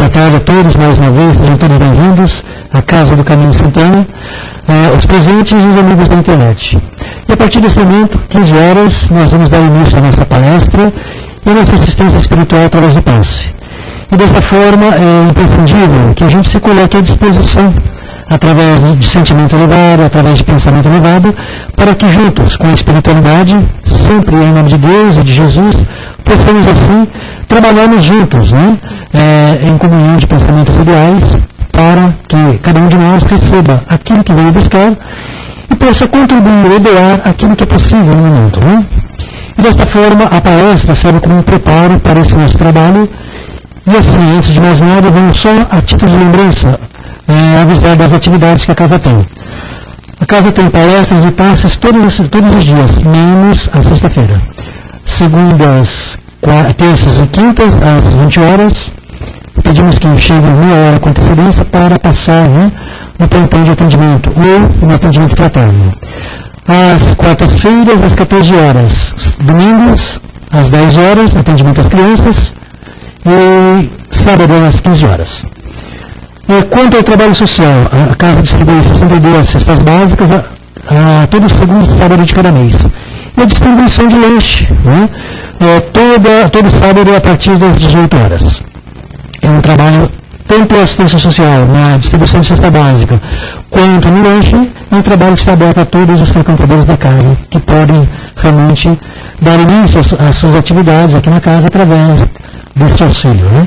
Boa tarde a todos, mais uma vez, sejam todos bem-vindos à Casa do Caminho Santana, os presentes e os amigos da internet. E a partir desse momento, 15 horas, nós vamos dar início à nossa palestra e à nossa assistência espiritual através do passe. E dessa forma, é imprescindível que a gente se coloque à disposição, através de sentimento elevado, através de pensamento elevado, para que juntos com a espiritualidade, sempre em nome de Deus e de Jesus, possamos assim trabalharmos juntos, né? Em comunhão de pensamentos ideais, para que cada um de nós receba aquilo que veio buscar e possa contribuir ou doar aquilo que é possível no momento. Né? E desta forma, a palestra serve como um preparo para esse nosso trabalho. E assim, antes de mais nada, vamos só, a título de lembrança, avisar das atividades que a casa tem. A casa tem palestras e passes todos os dias, menos a sexta-feira. Segundas, terças e quintas, às 20 horas. Pedimos que cheguem meia hora com antecedência para passar, né, no plantão de atendimento ou no atendimento fraterno. Às quartas-feiras, às 14 horas. Domingos, às 10 horas, atendimento às crianças. E sábado, às 15 horas. Quanto ao trabalho social, a casa distribui 62 cestas básicas a todo segundo sábado de cada mês. E a distribuição de lanche, né, todo sábado a partir das 18 horas. É um trabalho tanto a assistência social na distribuição de cesta básica quanto no lanche, é um trabalho que está aberto a todos os frequentadores da casa, que podem realmente dar início às suas atividades aqui na casa através deste auxílio. Né?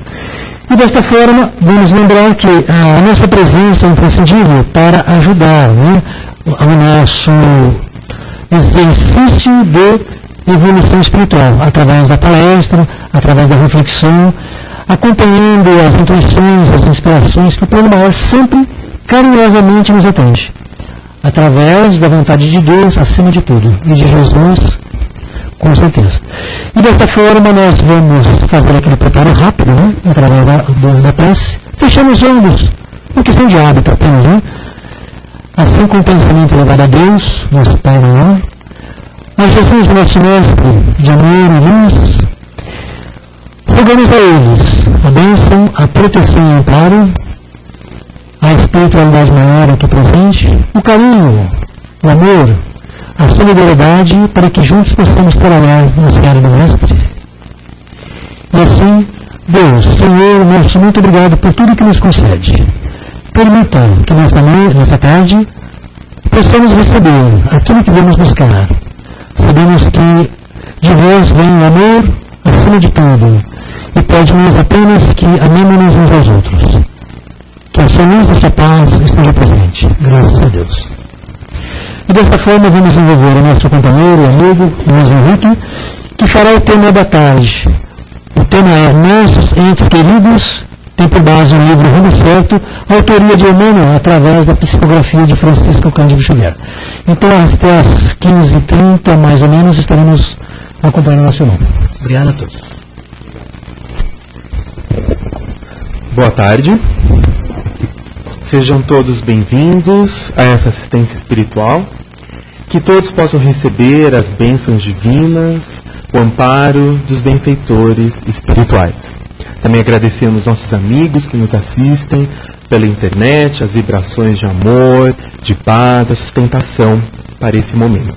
E desta forma, vamos lembrar que a nossa presença é imprescindível para ajudar, né, o nosso exercício de evolução espiritual, através da palestra, através da reflexão, acompanhando as intuições, as inspirações que o Plano Maior sempre carinhosamente nos atende, através da vontade de Deus acima de tudo, e de Jesus, com certeza. E desta forma nós vamos fazer aquele preparo rápido, né, através da prece, fechando os olhos, uma questão de hábito apenas, né? Assim com o pensamento elevado a Deus, nosso Pai Maior, a Jesus, nosso Mestre de amor e luz, rogamos a eles a bênção, a proteção e amparo, a espiritualidade maior aqui presente, o carinho, o amor, a solidariedade, para que juntos possamos trabalhar na seara do Mestre. E assim, Deus, Senhor nosso, muito obrigado por tudo que nos concede. Permita que nesta tarde possamos receber aquilo que vamos buscar. Sabemos que de vós vem o amor acima de tudo, e pede-nos apenas que amemos uns aos outros. Que a sua luz e a sua paz esteja presente. Graças a Deus. E desta forma vamos envolver o nosso companheiro e amigo, Luiz Henrique, que fará o tema da tarde. O tema é Nossos Entes Queridos, tem por base o livro Rumo Certo, autoria de Emmanuel, através da psicografia de Francisco Cândido Xavier. Então, até às 15h30, mais ou menos, estaremos acompanhando o nosso nome. Obrigado a todos. Boa tarde. Sejam todos bem-vindos a essa assistência espiritual. Que todos possam receber as bênçãos divinas, o amparo dos benfeitores espirituais. Também agradecemos nossos amigos que nos assistem pela internet, as vibrações de amor, de paz, a sustentação para esse momento.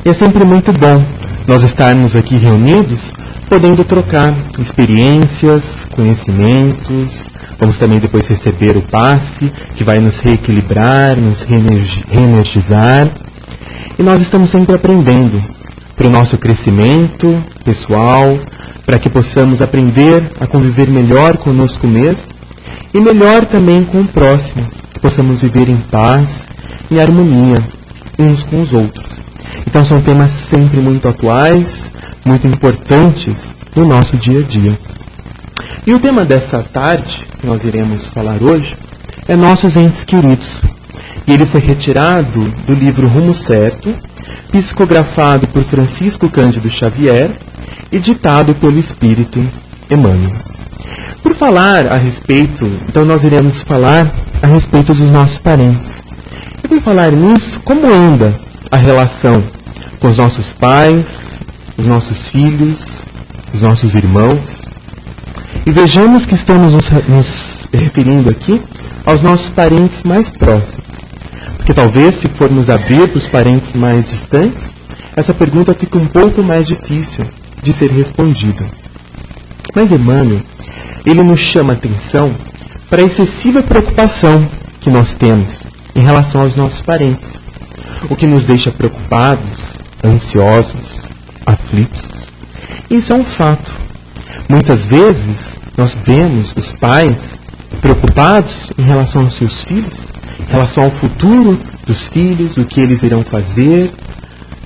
E é sempre muito bom nós estarmos aqui reunidos, podendo trocar experiências, conhecimentos. Vamos também depois receber o passe, que vai nos reequilibrar, nos reenergizar. E nós estamos sempre aprendendo para o nosso crescimento pessoal, para que possamos aprender a conviver melhor conosco mesmo e melhor também com o próximo, que possamos viver em paz, em harmonia uns com os outros. Então são temas sempre muito atuais, muito importantes no nosso dia a dia. E o tema dessa tarde, que nós iremos falar hoje, é Nossos Entes Queridos. E ele foi retirado do livro Rumo Certo, psicografado por Francisco Cândido Xavier e ditado pelo Espírito Emmanuel. Por falar a respeito, então nós iremos falar a respeito dos nossos parentes. E por falar nisso, como anda a relação com os nossos pais, os nossos filhos, os nossos irmãos? E vejamos que estamos nos referindo aqui aos nossos parentes mais próximos. Porque talvez, se formos abrir para os parentes mais distantes, essa pergunta fica um pouco mais difícil de ser respondida. Mas Emmanuel, ele nos chama a atenção para a excessiva preocupação que nós temos em relação aos nossos parentes, o que nos deixa preocupados, ansiosos, aflitos. Isso é um fato. Muitas vezes nós vemos os pais preocupados em relação aos seus filhos, em relação ao futuro dos filhos, o que eles irão fazer,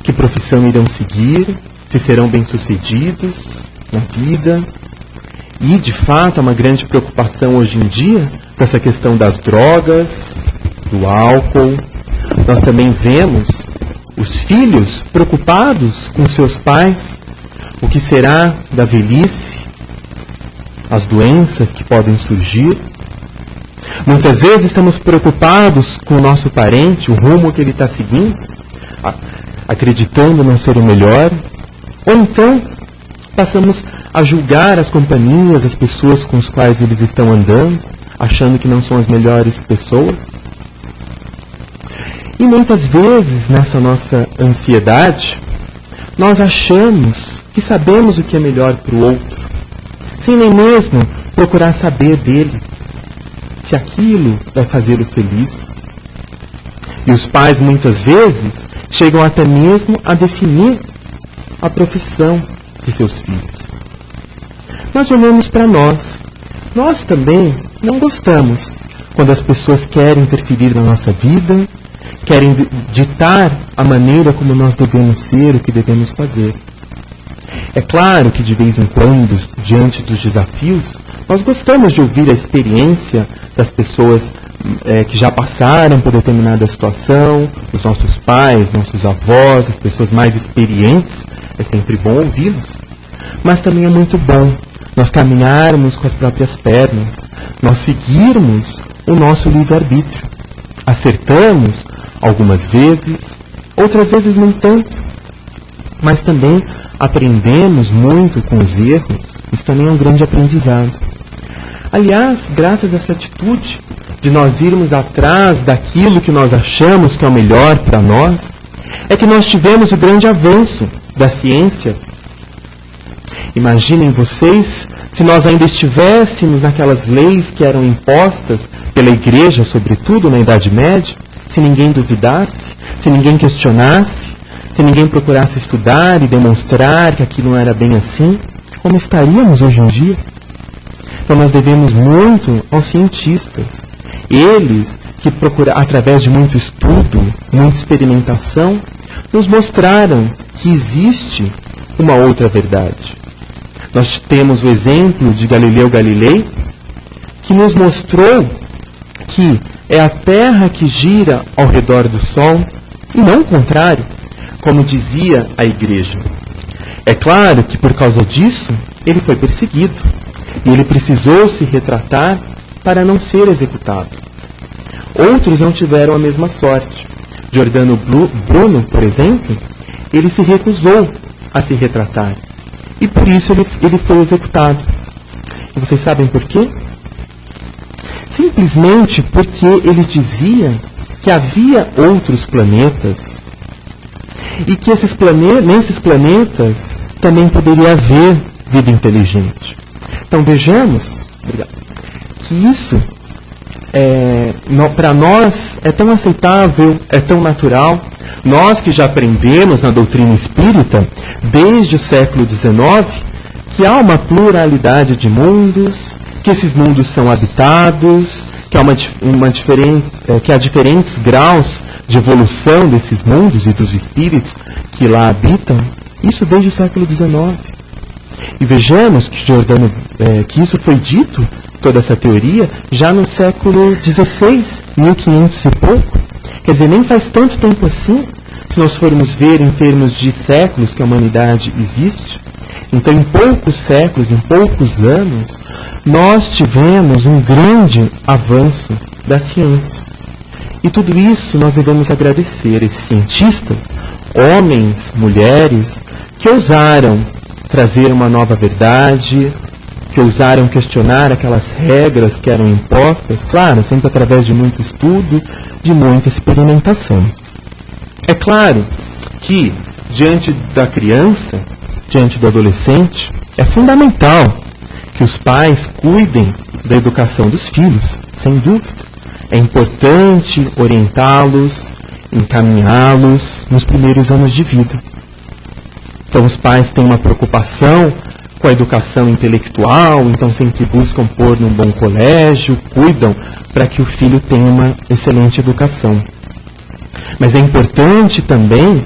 que profissão irão seguir, se serão bem-sucedidos na vida. E, de fato, há uma grande preocupação hoje em dia com essa questão das drogas, do álcool. Nós também vemos os filhos preocupados com seus pais, o que será da velhice, as doenças que podem surgir. Muitas vezes estamos preocupados com o nosso parente, o rumo que ele está seguindo, acreditando não ser o melhor. Ou então, passamos a julgar as companhias, as pessoas com as quais eles estão andando, achando que não são as melhores pessoas. E muitas vezes, nessa nossa ansiedade, nós achamos que sabemos o que é melhor para o outro, sem nem mesmo procurar saber dele, se aquilo vai fazê-lo feliz. E os pais, muitas vezes, chegam até mesmo a definir a profissão de seus filhos. Nós olhamos para nós. Nós também não gostamos quando as pessoas querem interferir na nossa vida, querem ditar a maneira como nós devemos ser, o que devemos fazer. É claro que de vez em quando, diante dos desafios, nós gostamos de ouvir a experiência das pessoas que já passaram por determinada situação, os nossos pais, nossos avós, as pessoas mais experientes. É sempre bom ouvi-los. Mas também é muito bom nós caminharmos com as próprias pernas, nós seguirmos o nosso livre-arbítrio. Acertamos algumas vezes, outras vezes nem tanto, mas também aprendemos muito com os erros. Isso também é um grande aprendizado. Aliás, graças a essa atitude de nós irmos atrás daquilo que nós achamos que é o melhor para nós, é que nós tivemos o grande avanço da ciência. Imaginem vocês se nós ainda estivéssemos naquelas leis que eram impostas pela Igreja, sobretudo na Idade Média, se ninguém duvidasse, se ninguém questionasse, se ninguém procurasse estudar e demonstrar que aquilo não era bem assim, como estaríamos hoje em dia? Então nós devemos muito aos cientistas. Eles que procuram, através de muito estudo, muita experimentação, nos mostraram que existe uma outra verdade. Nós temos o exemplo de Galileu Galilei, que nos mostrou que é a Terra que gira ao redor do Sol, e não o contrário, como dizia a Igreja. É claro que por causa disso, ele foi perseguido, e ele precisou se retratar para não ser executado. Outros não tiveram a mesma sorte. Giordano Bruno, por exemplo, ele se recusou a se retratar. E por isso ele foi executado. E vocês sabem por quê? Simplesmente porque ele dizia que havia outros planetas e que nesses planetas também poderia haver vida inteligente. Então vejamos que isso para nós é tão aceitável, é tão natural. Nós que já aprendemos na doutrina espírita, desde o século XIX, que há uma pluralidade de mundos, que esses mundos são habitados, que há diferentes graus de evolução desses mundos e dos espíritos que lá habitam, isso desde o século XIX. E vejamos que isso foi dito, toda essa teoria, já no século XVI, 1500 e pouco. Quer dizer, nem faz tanto tempo assim, se nós formos ver em termos de séculos que a humanidade existe. Então, em poucos séculos, em poucos anos, nós tivemos um grande avanço da ciência. E tudo isso nós devemos agradecer a esses cientistas, homens, mulheres, que ousaram trazer uma nova verdade, que ousaram questionar aquelas regras que eram impostas, claro, sempre através de muito estudo, de muita experimentação. É claro que, diante da criança, diante do adolescente, é fundamental que os pais cuidem da educação dos filhos, sem dúvida. É importante orientá-los, encaminhá-los nos primeiros anos de vida. Então os pais têm uma preocupação com a educação intelectual, então sempre buscam pôr num bom colégio, cuidam para que o filho tenha uma excelente educação. Mas é importante também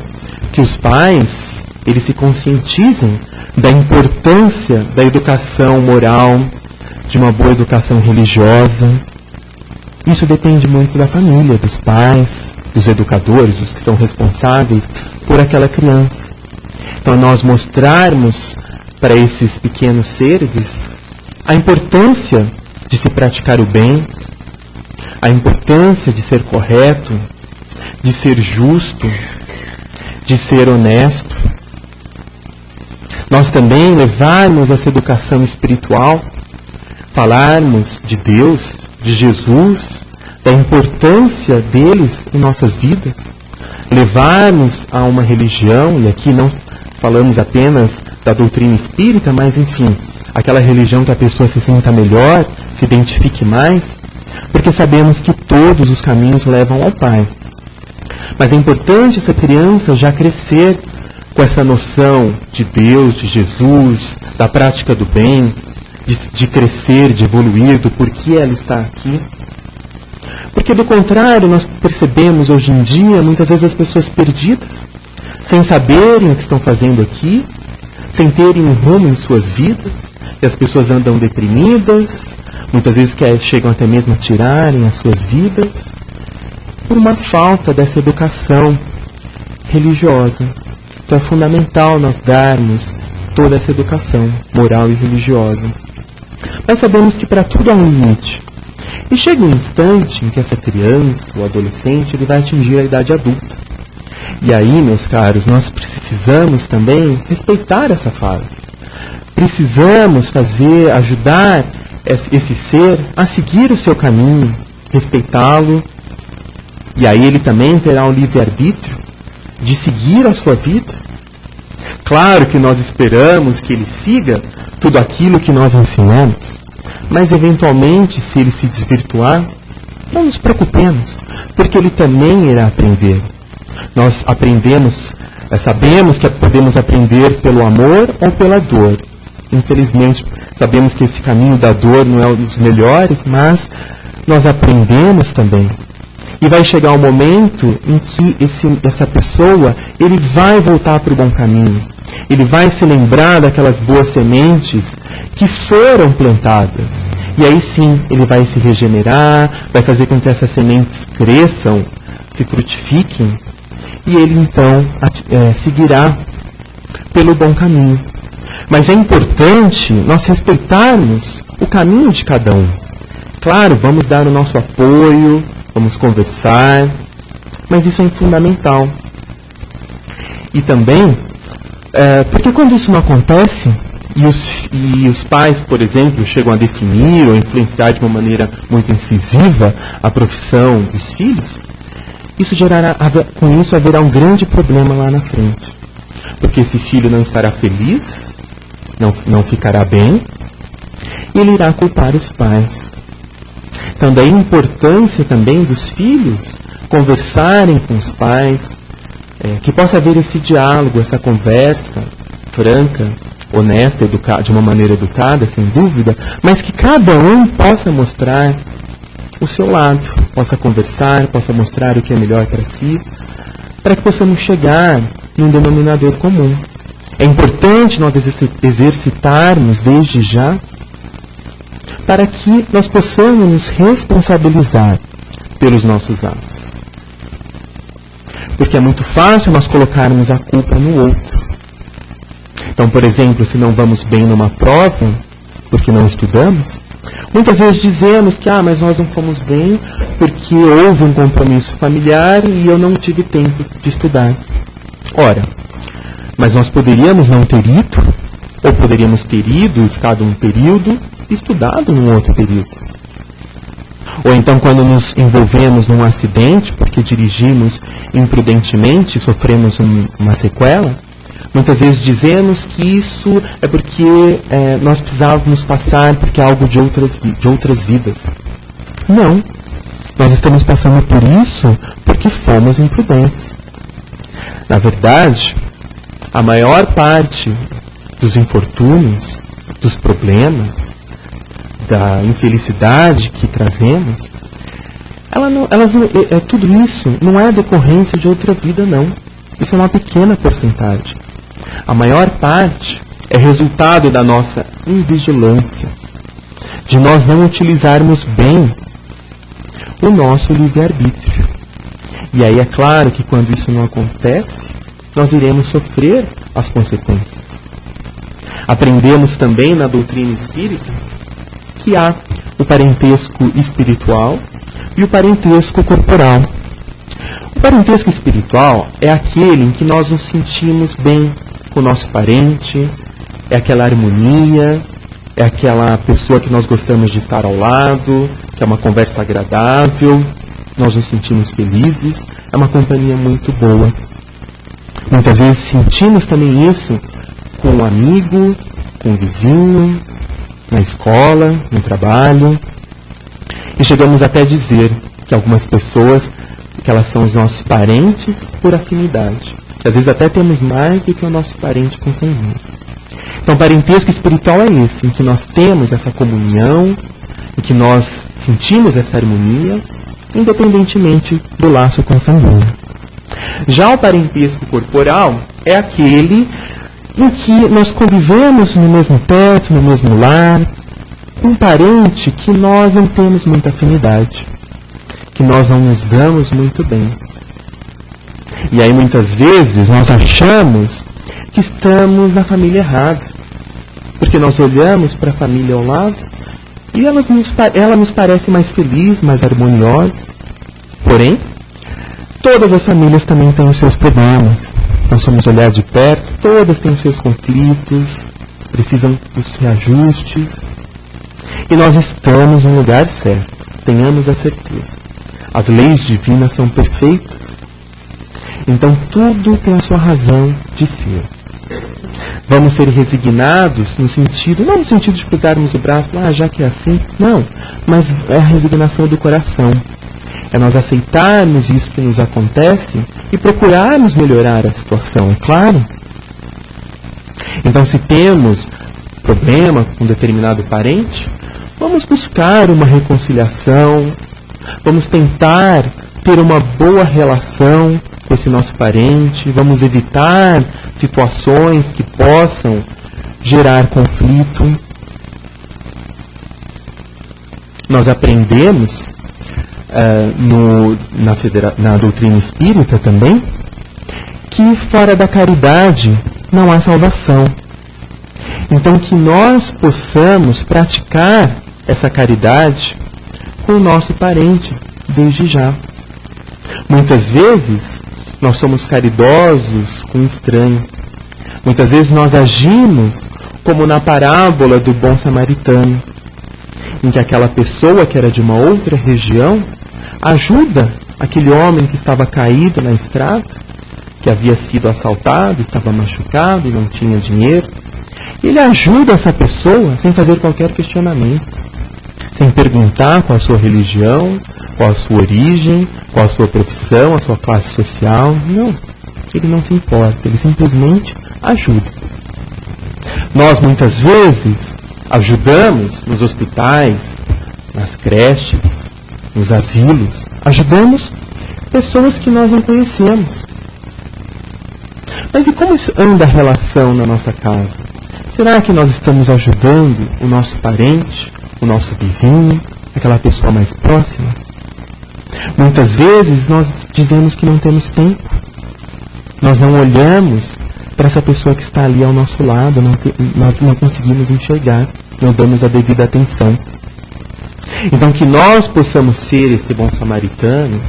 que os pais, eles se conscientizem da importância da educação moral, de uma boa educação religiosa. Isso depende muito da família, dos pais, dos educadores, dos que são responsáveis por aquela criança. Então nós mostrarmos para esses pequenos seres a importância de se praticar o bem, a importância de ser correto, de ser justo, de ser honesto. Nós também levarmos essa educação espiritual, falarmos de Deus, de Jesus, da importância deles em nossas vidas, levarmos a uma religião, e aqui não falamos apenas da doutrina espírita, mas enfim, aquela religião que a pessoa se sinta melhor, se identifique mais, porque sabemos que todos os caminhos levam ao Pai. Mas é importante essa criança já crescer com essa noção de Deus, de Jesus, da prática do bem, de crescer, de evoluir, do porquê ela está aqui. Porque do contrário, nós percebemos hoje em dia, muitas vezes as pessoas perdidas, sem saberem o que estão fazendo aqui, sem terem um rumo em suas vidas, e as pessoas andam deprimidas, muitas vezes chegam até mesmo a tirarem as suas vidas, por uma falta dessa educação religiosa. Então é fundamental nós darmos toda essa educação moral e religiosa. Mas sabemos que para tudo há um limite. E chega um instante em que essa criança, o adolescente, ele vai atingir a idade adulta. E aí, meus caros, nós precisamos também respeitar essa fase. Precisamos ajudar esse ser a seguir o seu caminho, respeitá-lo. E aí ele também terá o livre-arbítrio de seguir a sua vida. Claro que nós esperamos que ele siga tudo aquilo que nós ensinamos, mas eventualmente, se ele se desvirtuar, não nos preocupemos, porque ele também irá aprender. Nós sabemos que podemos aprender pelo amor ou pela dor. Infelizmente, sabemos que esse caminho da dor não é um dos melhores, mas nós aprendemos também. E vai chegar um momento em que essa pessoa, ele vai voltar para o bom caminho. Ele vai se lembrar daquelas boas sementes que foram plantadas. E aí sim, ele vai se regenerar, vai fazer com que essas sementes cresçam, se frutifiquem. E ele então seguirá pelo bom caminho. Mas é importante nós respeitarmos o caminho de cada um. Claro, vamos dar o nosso apoio, vamos conversar, mas isso é fundamental. E também, porque quando isso não acontece, e os pais, por exemplo, chegam a definir ou influenciar de uma maneira muito incisiva a profissão dos filhos, com isso haverá um grande problema lá na frente. Porque esse filho não estará feliz, não ficará bem, e ele irá culpar os pais. Então, daí a importância também dos filhos conversarem com os pais, que possa haver esse diálogo, essa conversa franca, honesta, de uma maneira educada, sem dúvida, mas que cada um possa mostrar o seu lado, possa conversar, possa mostrar o que é melhor para si, para que possamos chegar num denominador comum. É importante nós exercitarmos desde já, para que nós possamos nos responsabilizar pelos nossos atos. Porque é muito fácil nós colocarmos a culpa no outro. Então, por exemplo, se não vamos bem numa prova, porque não estudamos, muitas vezes dizemos que mas nós não fomos bem porque houve um compromisso familiar e eu não tive tempo de estudar. Ora, mas nós poderíamos não ter ido Ou poderíamos ter ido e ficado um período e estudado num outro período. Ou então, quando nos envolvemos num acidente, porque dirigimos imprudentemente e sofremos uma sequela, muitas vezes dizemos que isso é porque nós precisávamos passar porque é algo de outras vidas. Não. Nós estamos passando por isso porque fomos imprudentes. Na verdade, a maior parte dos infortúnios, dos problemas, da infelicidade que trazemos, tudo isso não é decorrência de outra vida, não. Isso é uma pequena porcentagem. A maior parte é resultado da nossa invigilância, de nós não utilizarmos bem o nosso livre-arbítrio. E aí é claro que quando isso não acontece, nós iremos sofrer as consequências. Aprendemos também na doutrina espírita que há o parentesco espiritual e o parentesco corporal. O parentesco espiritual é aquele em que nós nos sentimos bem com o nosso parente, é aquela harmonia, é aquela pessoa que nós gostamos de estar ao lado, que é uma conversa agradável, nós nos sentimos felizes, é uma companhia muito boa. Muitas vezes sentimos também isso com um amigo, com um vizinho, na escola, no trabalho. E chegamos até a dizer que algumas pessoas, que elas são os nossos parentes por afinidade. Às vezes até temos mais do que o nosso parente consanguíneo. Então, o parentesco espiritual é esse, em que nós temos essa comunhão, em que nós sentimos essa harmonia, independentemente do laço consanguíneo. Já o parentesco corporal é aquele em que nós convivemos no mesmo teto, no mesmo lar, um parente que nós não temos muita afinidade, que nós não nos damos muito bem. E aí muitas vezes nós achamos que estamos na família errada, porque nós olhamos para a família ao lado e ela nos parece mais feliz, mais harmoniosa. Porém, todas as famílias também têm os seus problemas. Nós somos olhar de perto, todas têm os seus conflitos, precisam dos reajustes. E nós estamos no lugar certo, tenhamos a certeza. As leis divinas são perfeitas, então tudo tem a sua razão de ser. Vamos ser resignados no sentido, não no sentido de cruzarmos o braço, já que é assim, não, mas é a resignação do coração. É nós aceitarmos isso que nos acontece e procurarmos melhorar a situação, é claro. Então, se temos problema com um determinado parente, vamos buscar uma reconciliação, vamos tentar ter uma boa relação com esse nosso parente, vamos evitar situações que possam gerar conflito. Nós aprendemos na doutrina espírita também que fora da caridade não há salvação. Então que nós possamos praticar essa caridade com o nosso parente desde já. Muitas vezes nós somos caridosos com o estranho. Muitas vezes nós agimos como na parábola do bom samaritano, em que aquela pessoa que era de uma outra região ajuda aquele homem que estava caído na estrada, que havia sido assaltado, estava machucado e não tinha dinheiro. Ele ajuda essa pessoa sem fazer qualquer questionamento, sem perguntar qual a sua religião, qual a sua origem, qual a sua profissão, a sua classe social. Não, ele não se importa, ele simplesmente ajuda. Nós muitas vezes ajudamos nos hospitais, nas creches, nos asilos, ajudamos pessoas que nós não conhecemos. Mas e como anda a relação na nossa casa? Será que nós estamos ajudando o nosso parente, o nosso vizinho, aquela pessoa mais próxima? Muitas vezes nós dizemos que não temos tempo. Nós não olhamos para essa pessoa que está ali ao nosso lado, nós não conseguimos enxergar, não damos a devida atenção. Então que nós possamos ser esse bom samaritano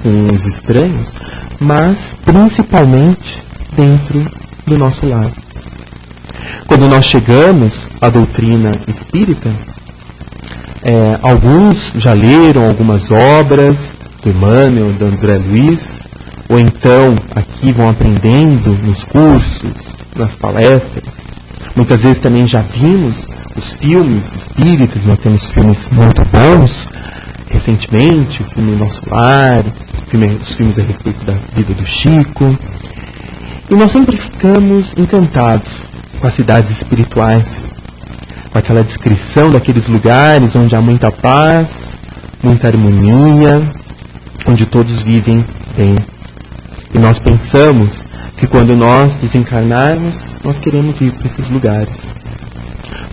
com os estranhos, mas principalmente dentro do nosso lar. Quando nós chegamos à doutrina espírita, alguns já leram algumas obras do Emmanuel, do André Luiz, ou então aqui vão aprendendo nos cursos, nas palestras. Muitas vezes também já vimos os filmes espíritas, nós temos filmes muito bons, recentemente, o filme Nosso Lar, os filmes a respeito da vida do Chico. E nós sempre ficamos encantados com as cidades espirituais, com aquela descrição daqueles lugares onde há muita paz, muita harmonia, onde todos vivem bem. E nós pensamos que quando nós desencarnarmos, nós queremos ir para esses lugares.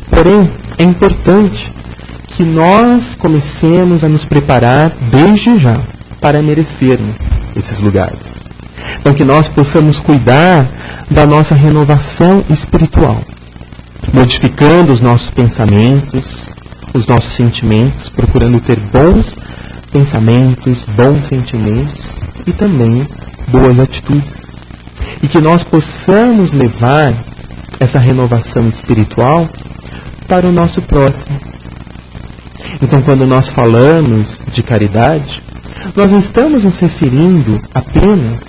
Porém, é importante que nós comecemos a nos preparar desde já para merecermos esses lugares. Então, que nós possamos cuidar da nossa renovação espiritual, modificando os nossos pensamentos, os nossos sentimentos, procurando ter bons pensamentos, bons sentimentos e também boas atitudes. E que nós possamos levar essa renovação espiritual para o nosso próximo. Então, quando nós falamos de caridade, nós não estamos nos referindo apenas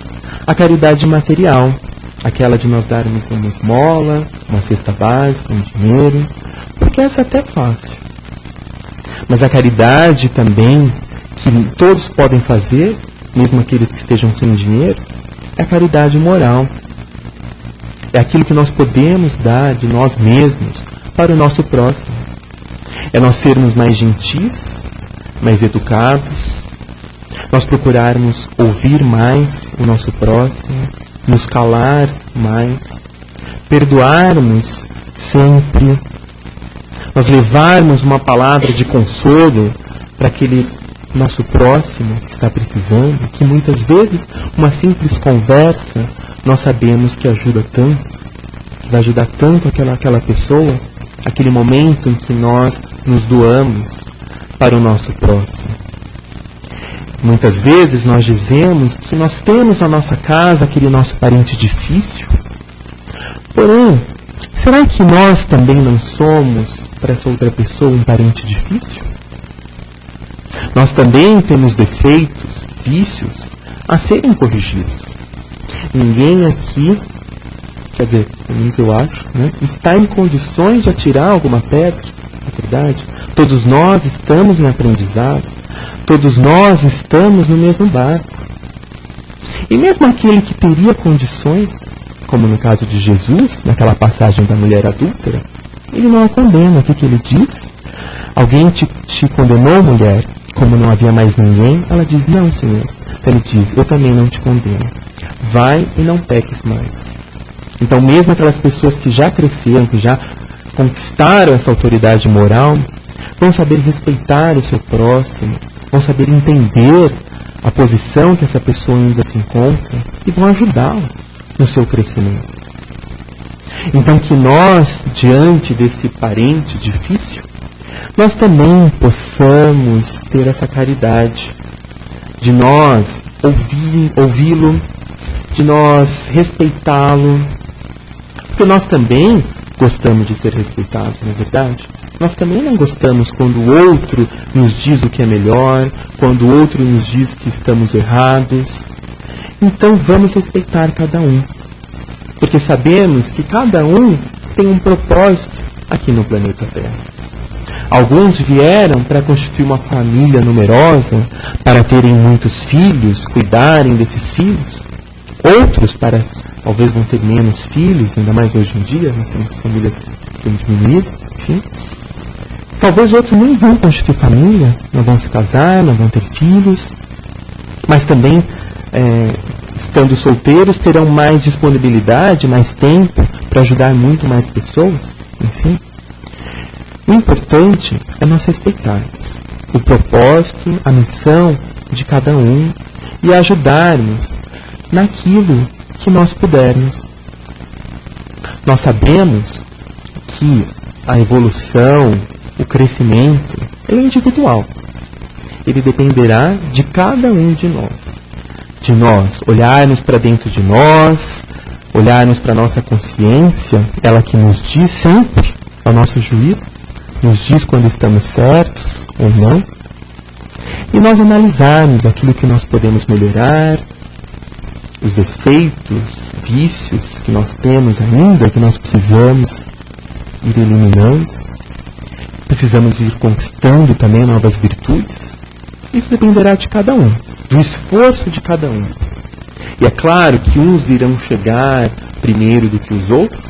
à caridade material, aquela de nós darmos uma esmola, uma cesta básica, um dinheiro, porque essa até é fácil. Mas a caridade também, que todos podem fazer, mesmo aqueles que estejam sem dinheiro, é a caridade moral. É aquilo que nós podemos dar de nós mesmos para o nosso próximo. É nós sermos mais gentis, mais educados, nós procurarmos ouvir mais o nosso próximo, nos calar mais, perdoarmos sempre, nós levarmos uma palavra de consolo para aquele nosso próximo que está precisando, que muitas vezes uma simples conversa nós sabemos que ajuda tanto, que vai ajudar tanto aquela pessoa, aquele momento em que nós nos doamos para o nosso próximo. Muitas vezes nós dizemos que nós temos na nossa casa aquele nosso parente difícil. Porém, será que nós também não somos para essa outra pessoa um parente difícil? Nós também temos defeitos, vícios a serem corrigidos. Ninguém aqui, quer dizer, pelo menos eu acho, está em condições de atirar alguma pedra, na verdade. Todos nós estamos em aprendizado, todos nós estamos no mesmo barco. E mesmo aquele que teria condições, como no caso de Jesus, naquela passagem da mulher adúltera, ele não a condena. O que ele diz? Alguém te condenou, mulher? Como não havia mais ninguém, ela diz, não, Senhor. Ele diz, eu também não te condeno. Vai e não peques mais. Então, mesmo aquelas pessoas que já cresceram, que já conquistaram essa autoridade moral, vão saber respeitar o seu próximo, vão saber entender a posição que essa pessoa ainda se encontra e vão ajudá-la no seu crescimento. Então, que nós, diante desse parente difícil, nós também possamos ter essa caridade de nós ouvi-lo, de nós respeitá-lo, porque nós também gostamos de ser respeitados, não é verdade? Nós também não gostamos quando o outro nos diz o que é melhor, quando o outro nos diz que estamos errados. Então vamos respeitar cada um, porque sabemos que cada um tem um propósito aqui no planeta Terra. Alguns vieram para constituir uma família numerosa, para terem muitos filhos, cuidarem desses filhos. Outros para, talvez, vão ter menos filhos, ainda mais hoje em dia, nós temos famílias que têm diminuído, enfim. Talvez outros nem vão constituir família, não vão se casar, não vão ter filhos, mas também, estando solteiros, terão mais disponibilidade, mais tempo para ajudar muito mais pessoas, enfim. O importante é nós respeitarmos o propósito, a missão de cada um e ajudarmos naquilo que nós pudermos. Nós sabemos que a evolução, o crescimento, é individual. Ele dependerá de cada um de nós. De nós olharmos para dentro de nós, olharmos para a nossa consciência, ela que nos diz sempre, ao nosso juízo, nos diz quando estamos certos ou não, e nós analisarmos aquilo que nós podemos melhorar, os defeitos, vícios que nós temos ainda, que nós precisamos ir eliminando, precisamos ir conquistando também novas virtudes. Isso dependerá de cada um, do esforço de cada um. E é claro que uns irão chegar primeiro do que os outros,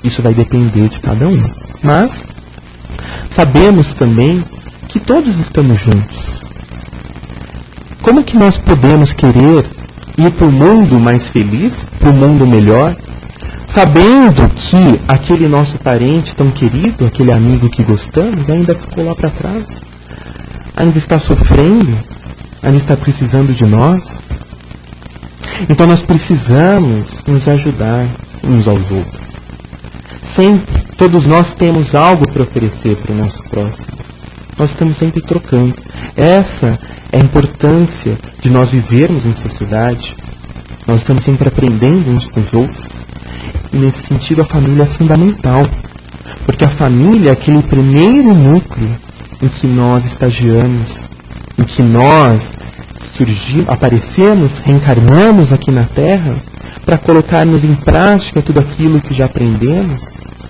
isso vai depender de cada um. Mas sabemos também que todos estamos juntos. Como que nós podemos querer ir para o mundo mais feliz, para o mundo melhor, sabendo que aquele nosso parente tão querido, aquele amigo que gostamos, ainda ficou lá para trás, ainda está sofrendo, ainda está precisando de nós? Então nós precisamos nos ajudar uns aos outros. Sempre, todos nós temos algo para oferecer para o nosso próximo. Nós estamos sempre trocando. Essa é a importância de nós vivermos em sociedade. Nós estamos sempre aprendendo uns com os outros. E nesse sentido a família é fundamental. Porque a família é aquele primeiro núcleo em que nós estagiamos, em que nós aparecemos, reencarnamos aqui na Terra para colocarmos em prática tudo aquilo que já aprendemos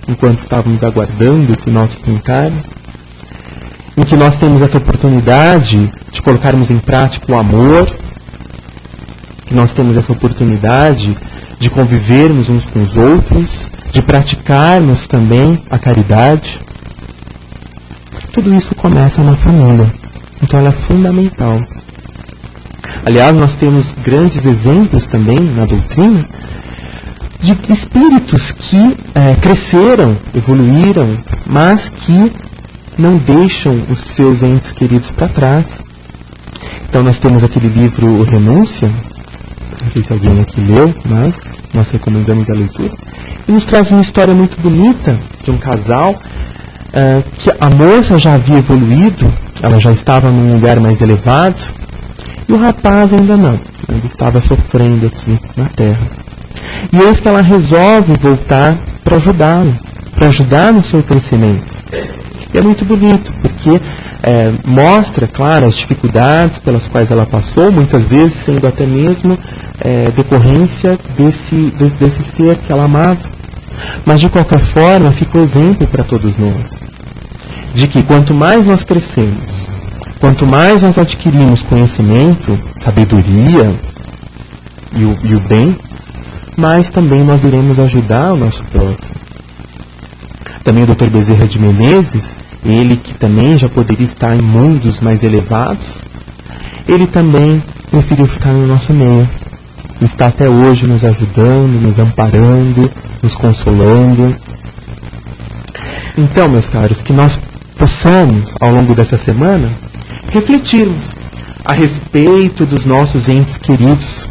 enquanto estávamos aguardando esse nosso reencarne, em que nós temos essa oportunidade de colocarmos em prática o amor, que nós temos essa oportunidade de convivermos uns com os outros, de praticarmos também a caridade. Tudo isso começa na família, então ela é fundamental. Aliás, nós temos grandes exemplos também na doutrina de espíritos que cresceram, evoluíram, mas que não deixam os seus entes queridos para trás. Então nós temos aquele livro O Renúncia, não sei se alguém aqui leu, mas nós recomendamos a leitura, e nos traz uma história muito bonita de um casal que a moça já havia evoluído, ela já estava num lugar mais elevado, e o rapaz ainda não, ainda estava sofrendo aqui na Terra. E eis que ela resolve voltar para ajudá-lo, para ajudar no seu crescimento. E é muito bonito, porque mostra, claro, as dificuldades pelas quais ela passou, muitas vezes sendo até mesmo decorrência desse ser que ela amava. Mas de qualquer forma, fica o exemplo para todos nós, de que quanto mais nós crescemos, quanto mais nós adquirimos conhecimento, sabedoria e o bem, mais também nós iremos ajudar o nosso próximo. Também o Dr. Bezerra de Menezes, ele que também já poderia estar em mundos mais elevados, ele também preferiu ficar no nosso meio. Está até hoje nos ajudando, nos amparando, nos consolando. Então, meus caros, que nós possamos, ao longo dessa semana, refletirmos a respeito dos nossos entes queridos.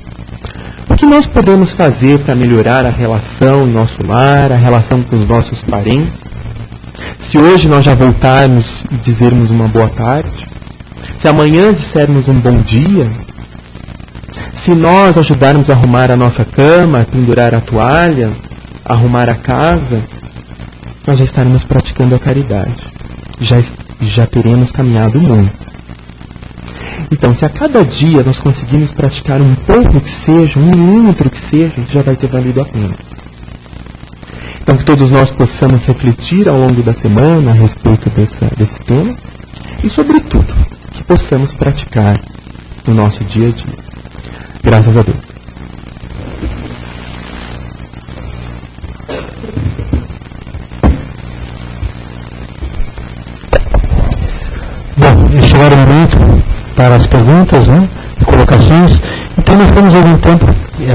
O que nós podemos fazer para melhorar a relação no nosso lar, a relação com os nossos parentes? Se hoje nós já voltarmos e dizermos uma boa tarde, se amanhã dissermos um bom dia, se nós ajudarmos a arrumar a nossa cama, a pendurar a toalha, a arrumar a casa, nós já estaremos praticando a caridade. Já teremos caminhado muito. Então, se a cada dia nós conseguirmos praticar um pouco que seja, 1 milímetro que seja, já vai ter valido a pena. Então, que todos nós possamos refletir ao longo da semana a respeito desse tema e, sobretudo, que possamos praticar no nosso dia a dia. Graças a Deus. Bom, chegaram o momento para as perguntas, né, e colocações. Então nós temos algum tempo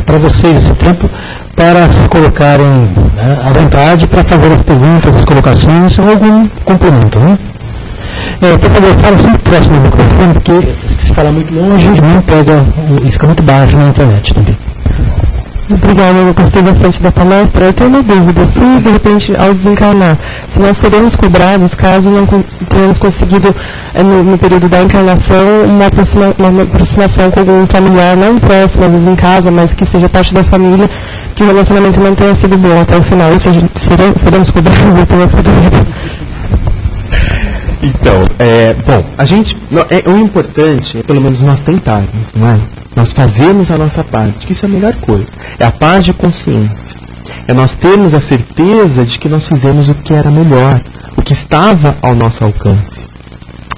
para vocês, esse tempo para se colocarem, né, à vontade para fazer as perguntas, as colocações ou algum complemento, né? Por favor, fala sempre próximo ao microfone, porque se fala muito longe não pega e fica muito baixo na internet também. Obrigada, eu gostei bastante da palestra. Eu tenho uma dúvida, se de repente ao desencarnar, se nós seremos cobrados caso não tenhamos conseguido no período da encarnação uma aproximação com algum familiar, não próximo, às vezes em casa, mas que seja parte da família, que o relacionamento não tenha sido bom até o final. Ou seja, seremos cobrados? Eu tenho essa dúvida. Então, bom, o importante é pelo menos nós tentarmos, não é? Nós fazermos a nossa parte, que isso é a melhor coisa. É a paz de consciência. É nós termos a certeza de que nós fizemos o que era melhor, o que estava ao nosso alcance.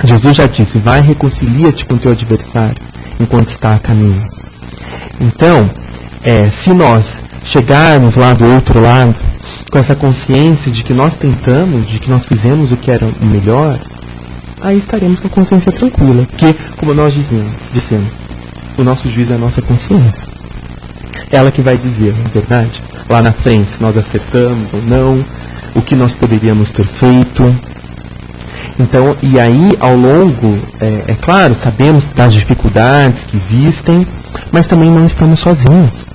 Jesus já disse, vai, reconcilia-te com o teu adversário, enquanto está a caminho. Então, se nós chegarmos lá do outro lado, com essa consciência de que nós tentamos, de que nós fizemos o que era o melhor, aí estaremos com a consciência tranquila. Porque, como nós dissemos, o nosso juiz é a nossa consciência. Ela que vai dizer, na verdade, lá na frente, se nós acertamos ou não, o que nós poderíamos ter feito. Então, e aí, ao longo, é claro, sabemos das dificuldades que existem, mas também não estamos sozinhos.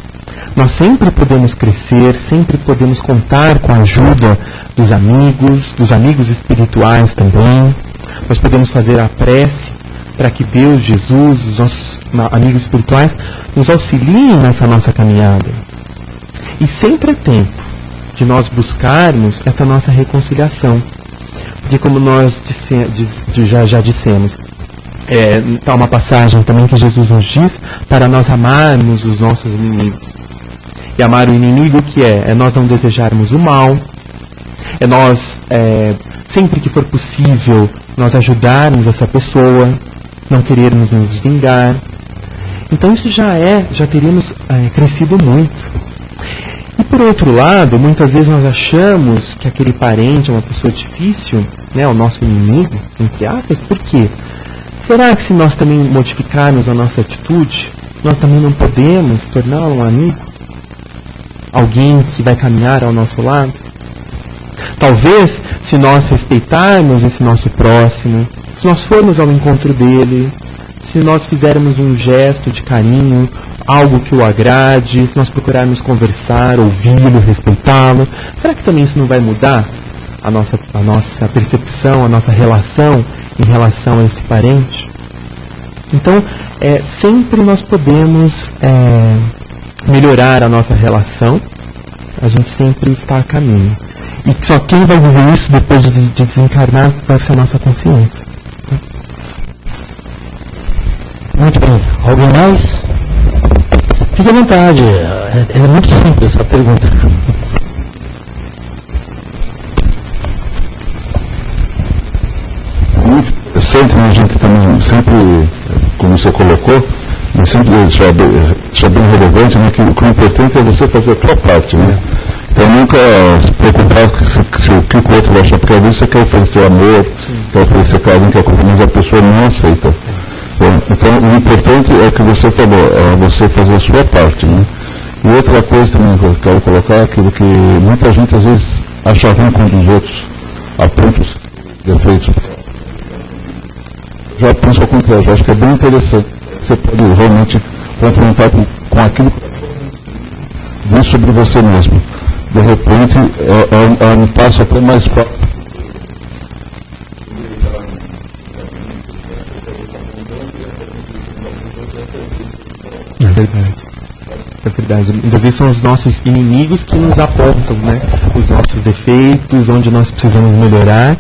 Nós sempre podemos crescer, sempre podemos contar com a ajuda dos amigos espirituais também. Nós podemos fazer a prece para que Deus, Jesus, os nossos amigos espirituais nos auxiliem nessa nossa caminhada. E sempre é tempo de nós buscarmos essa nossa reconciliação. De como nós já dissemos, está uma passagem também que Jesus nos diz para nós amarmos os nossos inimigos. E amar o inimigo que é nós não desejarmos o mal, é nós, sempre que for possível, nós ajudarmos essa pessoa, não querermos nos vingar. Então isso já teríamos crescido muito. E por outro lado, muitas vezes nós achamos que aquele parente é uma pessoa difícil, né, o nosso inimigo, entre aspas, por quê? Será que se nós também modificarmos a nossa atitude, nós também não podemos torná-lo um amigo? Alguém que vai caminhar ao nosso lado? Talvez, se nós respeitarmos esse nosso próximo, se nós formos ao encontro dele, se nós fizermos um gesto de carinho, algo que o agrade, se nós procurarmos conversar, ouvi-lo, respeitá-lo, será que também isso não vai mudar a nossa percepção, a nossa relação em relação a esse parente? Então, sempre nós podemos melhorar a nossa relação, a gente sempre está a caminho. E só quem vai dizer isso depois de desencarnar vai ser a nossa consciência. Muito bem. Alguém mais? Fique à vontade. É muito simples essa pergunta. Muito interessante, né? A gente também sempre, como você colocou, mas sempre isso é bem relevante, né? Que o importante é você fazer a tua parte, né? Então nunca se preocupar se o que o outro vai achar, porque às vezes você quer oferecer amor, quer oferecer carinho, mas a pessoa não aceita. Então o importante é o que você falou, é você fazer a sua parte, né? E outra coisa também que eu quero colocar, aquilo que muita gente às vezes acha ruim quando os outros apontam os defeitos. Já penso ao contrário, eu acho que é bem interessante. Você pode realmente confrontar com aquilo que vem sobre você mesmo. De repente, é um passo até mais fácil. É verdade. É verdade. Muitas vezes são os nossos inimigos que nos apontam, né? Os nossos defeitos, onde nós precisamos melhorar.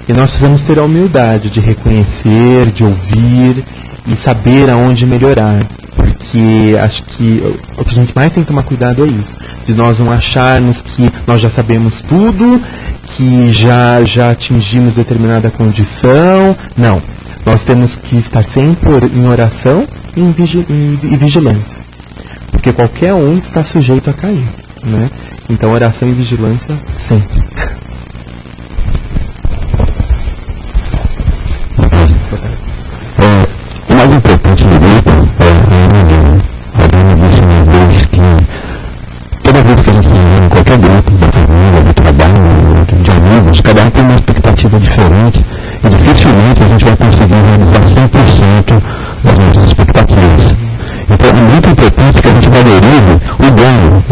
E nós precisamos ter a humildade de reconhecer, de ouvir e saber aonde melhorar. Porque acho que o que a gente mais tem que tomar cuidado é isso. De nós não acharmos que nós já sabemos tudo, que já atingimos determinada condição. Não. Nós temos que estar sempre em oração e vigilância. Porque qualquer um está sujeito a cair, né? Então oração e vigilância sempre. O mais importante do grupo alguém me disse uma vez que toda vez que a gente se reúne em qualquer grupo, da família, do trabalho, de amigos, cada um tem uma expectativa diferente e dificilmente a gente vai conseguir realizar 100% das nossas expectativas. Então é muito importante que a gente valorize o ganho,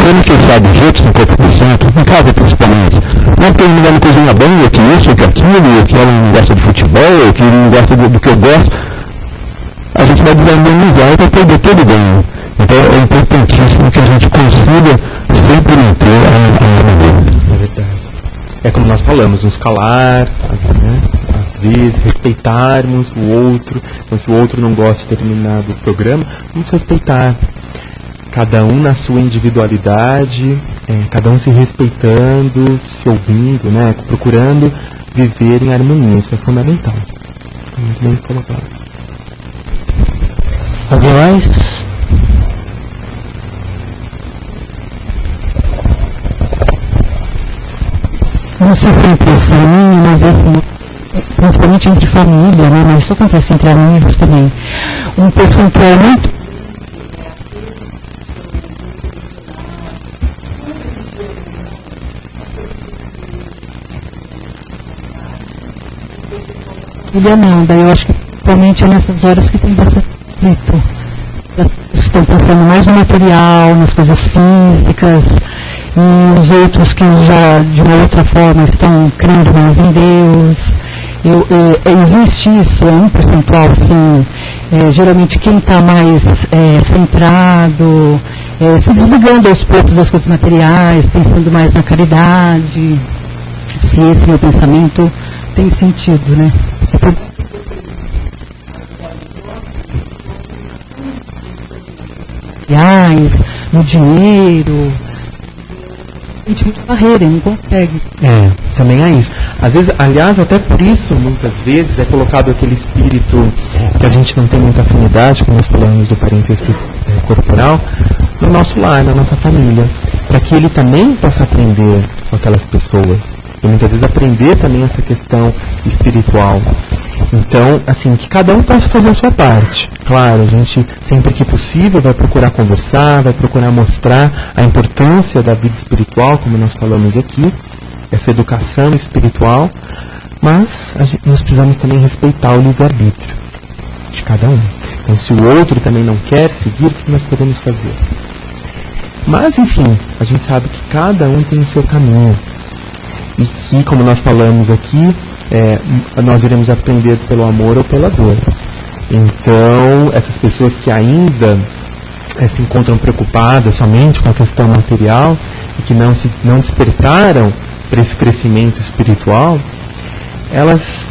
querendo queixar dos outros no corpo do santo, em casa principalmente. Não porque ele me dá uma coisinha bem, ou que isso, ou que aquilo, ou que ela não gosta de futebol, ou que não gosta do que eu gosto. A gente vai desanimizar e vai perder todo o ganho. Então é importantíssimo que a gente consiga sempre manter a harmonia. É verdade. É como nós falamos, nos calar, né? Às vezes respeitarmos o outro. Então, se o outro não gosta de determinado programa, vamos respeitar. Cada um na sua individualidade, cada um se respeitando, se ouvindo, né? Procurando viver em harmonia. Isso é fundamental. Muito bem colocado. Alguém mais? Não sei se é impressão minha, mas assim, principalmente entre família, né? Mas isso acontece entre amigos também. Um percentual muito não, daí eu acho que principalmente é nessas horas que tem bastante conflito. As pessoas estão pensando mais no material, nas coisas físicas, e os outros que já de uma outra forma estão crendo mais em Deus. Existe isso, é um percentual assim, geralmente quem está mais centrado, se desligando aos poucos das coisas materiais, pensando mais na caridade, se esse meu pensamento tem sentido, né? No dinheiro, tem muita barreira, não consegue. Também é isso. Às vezes, aliás, até por isso, muitas vezes, é colocado aquele espírito que a gente não tem muita afinidade, como nós falamos do parentesco corporal, no nosso lar, na nossa família, para que ele também possa aprender com aquelas pessoas. E muitas vezes aprender também essa questão espiritual. Então, assim, que cada um possa fazer a sua parte. Claro, a gente, sempre que possível, vai procurar conversar, vai procurar mostrar a importância da vida espiritual, como nós falamos aqui, essa educação espiritual, mas nós precisamos também respeitar o livre-arbítrio de cada um. Então, se o outro também não quer seguir, o que nós podemos fazer? Mas, enfim, a gente sabe que cada um tem o seu caminho. E que, como nós falamos aqui, nós iremos aprender pelo amor ou pela dor. Então, essas pessoas que ainda se encontram preocupadas somente com a questão material e que não despertaram para esse crescimento espiritual, elas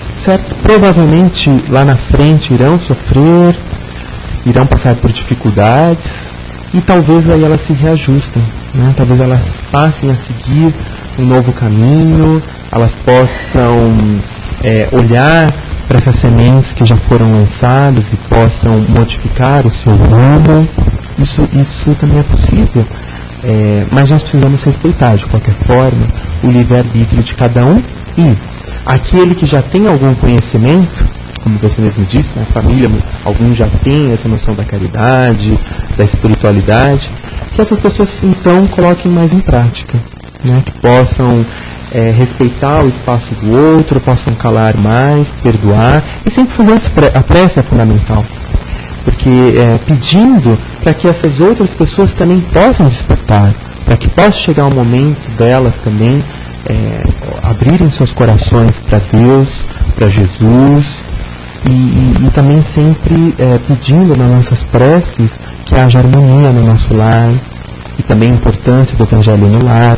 provavelmente lá na frente irão sofrer, irão passar por dificuldades e talvez aí elas se reajustem, né? Talvez elas passem a seguir um novo caminho, elas possam olhar para essas sementes que já foram lançadas e possam modificar o seu rumo. Isso também é possível, mas nós precisamos respeitar de qualquer forma o livre-arbítrio de cada um, e aquele que já tem algum conhecimento, como você mesmo disse, na família alguns já têm essa noção da caridade, da espiritualidade, que essas pessoas então coloquem mais em prática, né? Que possam respeitar o espaço do outro, possam calar mais, perdoar, e sempre fazer a prece é fundamental, porque pedindo para que essas outras pessoas também possam despertar, para que possa chegar um momento delas também abrirem seus corações para Deus, para Jesus, e também sempre pedindo nas nossas preces que haja harmonia no nosso lar, e também a importância do Evangelho no lar,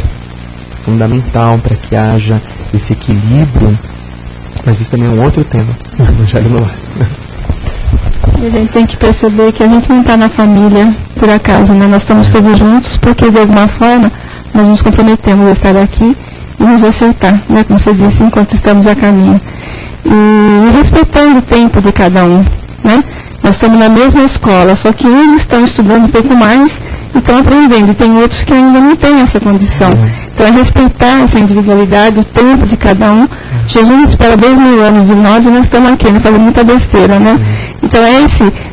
fundamental para que haja esse equilíbrio, mas isso também é um outro tema, o Evangelho no lar. E a gente tem que perceber que a gente não está na família por acaso, né? Nós estamos todos juntos porque de alguma forma nós nos comprometemos a estar aqui e nos aceitar, né? Como você disse, enquanto estamos a caminho. E respeitando o tempo de cada um, né? Nós estamos na mesma escola, só que uns estão estudando um pouco mais e estão aprendendo, e tem outros que ainda não têm essa condição. Então é respeitar essa individualidade, o tempo de cada um. Jesus espera 2000 anos de nós e nós estamos aqui, não fazendo muita besteira, né? Então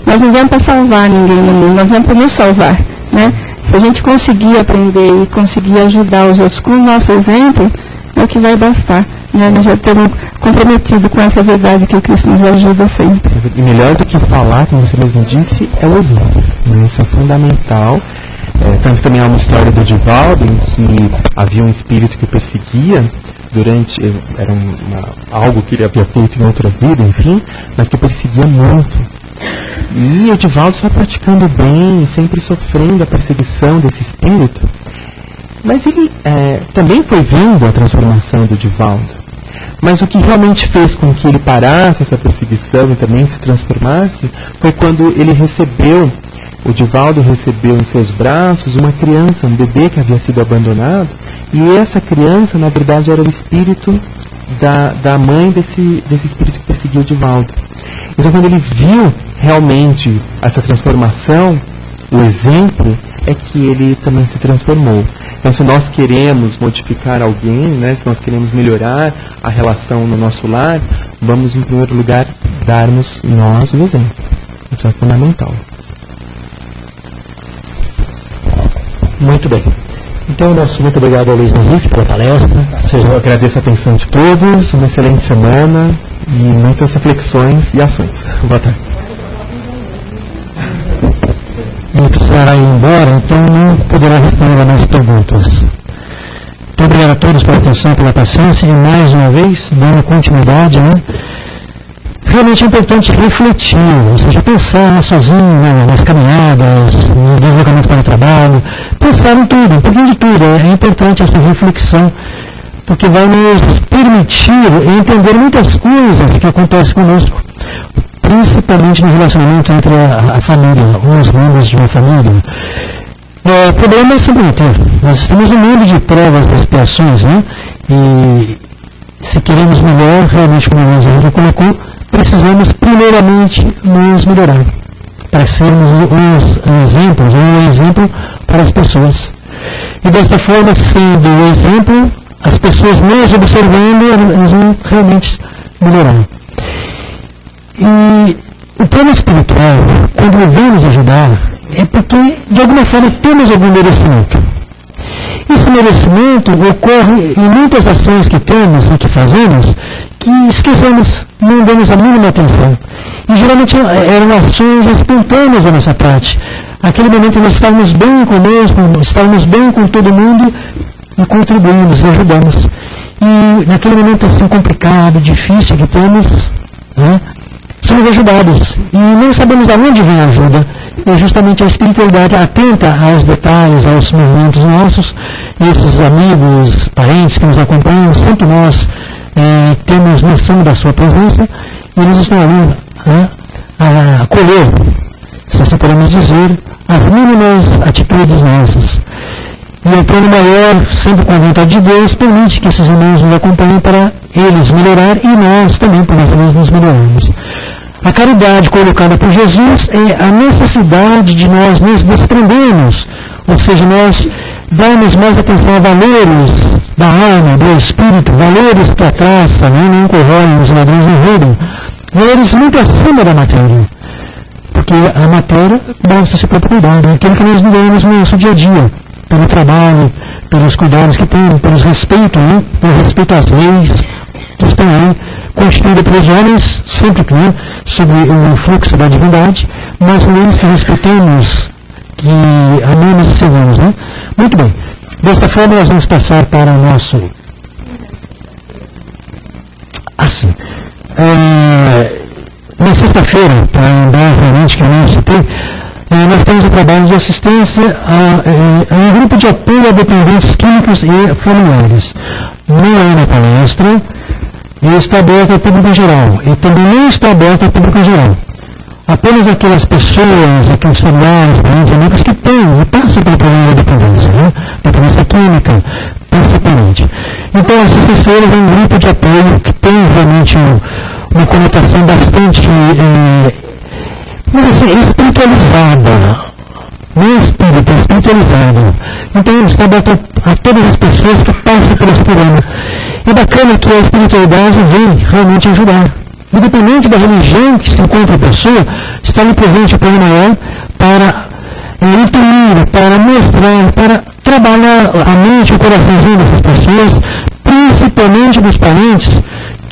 nós não vamos para salvar ninguém no mundo, nós vamos para nos salvar, né? Se a gente conseguir aprender e conseguir ajudar os outros com o nosso exemplo, é o que vai bastar, né? Nós já estamos comprometidos com essa verdade que o Cristo nos ajuda sempre. E melhor do que falar, como você mesmo disse, é o exemplo, né? Isso é fundamental. Tanto também há uma história do Divaldo, em que havia um espírito que o perseguia era algo que ele havia feito em outra vida, enfim, mas que perseguia muito. E o Divaldo só praticando bem, sempre sofrendo a perseguição desse espírito. Mas ele também foi vendo a transformação do Divaldo. Mas o que realmente fez com que ele parasse essa perseguição e também se transformasse foi quando o Divaldo recebeu em seus braços uma criança, um bebê que havia sido abandonado, e essa criança, na verdade, era o espírito da mãe desse espírito que perseguiu o Divaldo. Então, quando ele viu realmente essa transformação, o exemplo é que ele também se transformou. Então, se nós queremos modificar alguém, né, se nós queremos melhorar a relação no nosso lar, vamos, em primeiro lugar, darmos nós o exemplo. Isso é fundamental. Muito bem. Então, muito obrigado ao Luiz Henrique pela palestra. Eu agradeço a atenção de todos, uma excelente semana e muitas reflexões e ações. Boa tarde. Ele precisará ir embora, então não poderá responder a mais perguntas. Muito obrigado a todos pela atenção, pela paciência, e mais uma vez, dando continuidade, né? Realmente é importante refletir, ou seja, pensar sozinho nas caminhadas, no deslocamento para o trabalho, pensar em tudo, um pouquinho de tudo. É importante essa reflexão, porque vai nos permitir entender muitas coisas que acontecem conosco, principalmente no relacionamento entre a família, os membros de uma família. O problema é sempre ter. Nós estamos num mundo de provas e expiações, né? E se queremos melhor, realmente, como o Luiz colocou, precisamos primeiramente nos melhorar, para sermos um exemplo para as pessoas. E desta forma, sendo o exemplo, as pessoas nos observando, elas vão realmente melhorar. E o plano espiritual, quando vem nos ajudar, é porque, de alguma forma, temos algum merecimento. Esse merecimento ocorre em muitas ações que temos e que fazemos, que esquecemos, não damos a mínima atenção. E geralmente eram ações espontâneas da nossa parte. Naquele momento nós estávamos bem conosco, estávamos bem com todo mundo e contribuímos, ajudamos. E naquele momento assim complicado, difícil que temos, né, somos ajudados. E não sabemos de onde vem a ajuda. E justamente a espiritualidade atenta aos detalhes, aos movimentos nossos, esses amigos, parentes que nos acompanham, sempre nós temos noção da sua presença, e eles estão ali a acolher, se assim podemos dizer, as mínimas atitudes nossas. E o plano maior, sempre com a vontade de Deus, permite que esses irmãos nos acompanhem para eles melhorar e nós também, por nós nos melhorarmos. A caridade colocada por Jesus é a necessidade de nós nos desprendermos, ou seja, nós darmos mais atenção a valores da alma, do espírito, valores da traça, não corroem, os ladrões não roubam, valores muito acima da matéria, porque a matéria basta se próprio cuidado, é aquilo que nós vivemos no nosso dia a dia, pelo trabalho, pelos cuidados que temos, pelo respeito às leis que estão aí, constituída pelos homens, sempre sob o fluxo da divindade, mas leis que respeitamos, que amamos e servimos. Muito bem. Desta forma, nós vamos passar para o nosso... Assim. Na sexta-feira, para lembrar realmente que eu não citei, nós temos o trabalho de assistência a um grupo de apoio a dependentes químicos e familiares. Não é uma palestra, e está aberto ao público em geral. E também não está aberto ao público em geral. Apenas aquelas pessoas, aqueles familiares, parentes, amigos que têm e passam pelo problema da dependência, dependência química, principalmente. Então, as sextas-feiras é um grupo de apoio que tem realmente uma conotação bastante espiritualizada. Não espírita, espiritualizada. Então, ele está aberto a todas as pessoas que passam por esse problema. É bacana que a espiritualidade vem realmente ajudar. Independente da religião que se encontra a pessoa, está ali presente o plano maior para imprimir, para mostrar, para trabalhar a mente e o coraçãozinho dessas pessoas, principalmente dos parentes,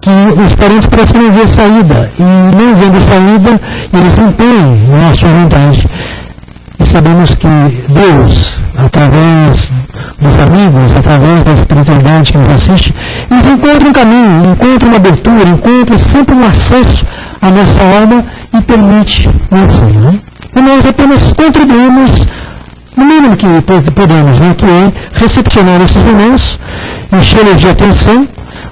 que os parentes parecem que não ver saída, e não vendo saída, eles impõem a sua vontade. E sabemos que Deus, através dos amigos, através da espiritualidade que nos assiste, eles encontram um caminho, encontram uma abertura, encontram sempre um acesso à nossa alma e permite o ensino. Né? E nós apenas contribuímos no mínimo que podemos, né? Que é recepcionar esses irmãos, encher-los de atenção,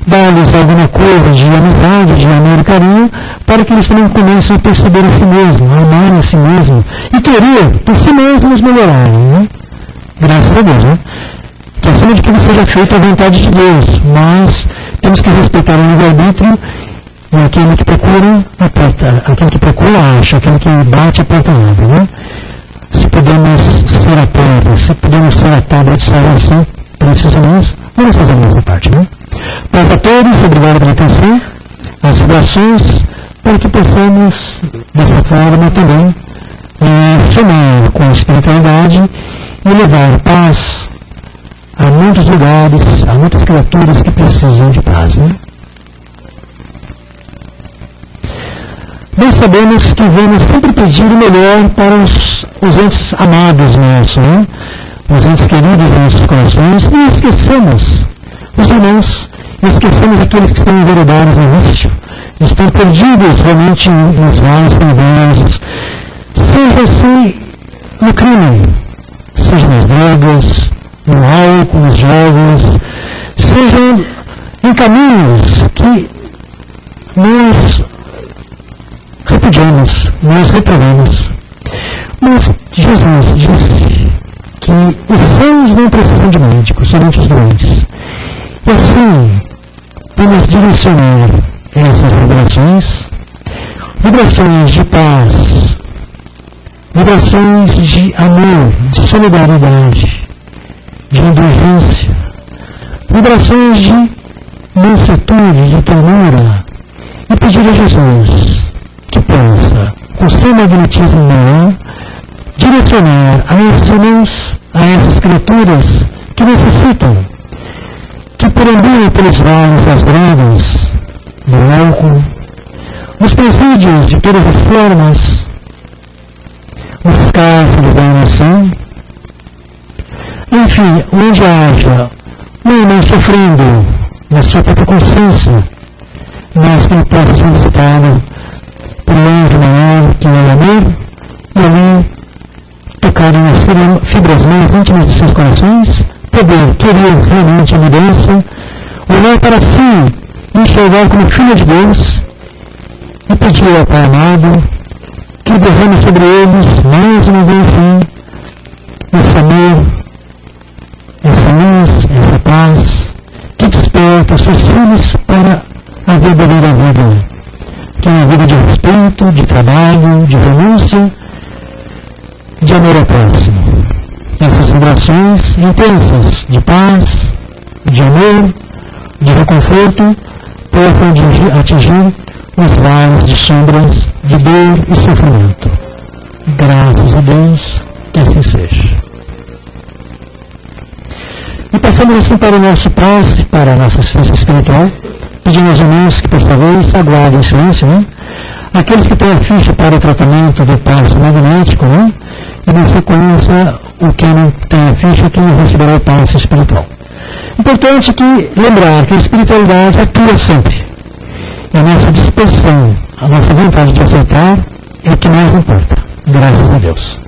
dar-lhes alguma coisa de amizade, de amor e carinho, para que eles também comecem a perceber a si mesmo, a amar a si mesmo e querer por si mesmos melhorarem. Né? Graças a Deus. Né? Que acima de tudo seja feita a vontade de Deus, mas temos que respeitar o livre-arbítrio e aquele que procura, aquele que procura acha, aquele que bate a porta abre. Né? Se podemos ser a porta, se podemos ser a tábua de salvação para esses irmãos, vamos fazer a nossa parte. Né? Paz a todos, obrigado pela atenção, as vibrações, para que possamos, dessa forma também, somar com a espiritualidade e levar paz a muitos lugares, a muitas criaturas que precisam de paz. Né? Nós sabemos que vamos sempre pedir o melhor para os entes amados nossos, né? Os entes queridos dos nossos corações, e esquecemos os irmãos, esquecemos aqueles que estão enveredados no vício, estão perdidos realmente nos vales tenebrosos, seja assim no crime, seja nas drogas, no álcool, nos jogos, sejam em caminhos que nós repudiamos, nós reprovamos. Mas Jesus disse que os sãos não precisam de médicos, somente os doentes. E assim, vamos direcionar essas vibrações de paz, vibrações de amor, de solidariedade, de indulgência, vibrações de mansuetude, de ternura, e pedir a Jesus que possa, com seu magnetismo maior, direcionar a esses irmãos, a essas criaturas que necessitam, que perambulem pelos vales das drogas, do álcool, nos presídios de todas as formas, nos cárceres da emoção, enfim, onde haja um irmão sofrendo na sua própria consciência, mas que ele possa ser visitado por um anjo maior que é o amor, e ali tocarem as fibras mais íntimas de seus corações, poder querer realmente a mudança, olhar para si, enxergar como filho de Deus e pedir ao Pai amado que derrame sobre eles mais uma vez esse amor, essa luz, essa paz que desperta os seus filhos para a verdadeira vida, que é uma vida de respeito, de trabalho, de renúncia, de amor ao próximo. Essas vibrações intensas de paz, de amor, de reconforto, possam atingir os vales de sombras, de dor e sofrimento. Graças a Deus, que assim seja. E passamos assim para o nosso passe, para a nossa assistência espiritual, pedindo aos irmãos que, por favor, aguardem em silêncio, né? Aqueles que têm a ficha para o tratamento do passe magnético, né? E na sequência, o que não tem a ficha, que receberá o passe espiritual. Importante que lembrar que a espiritualidade atua sempre. E a nossa disposição, a nossa vontade de aceitar é o que mais importa. Graças a Deus.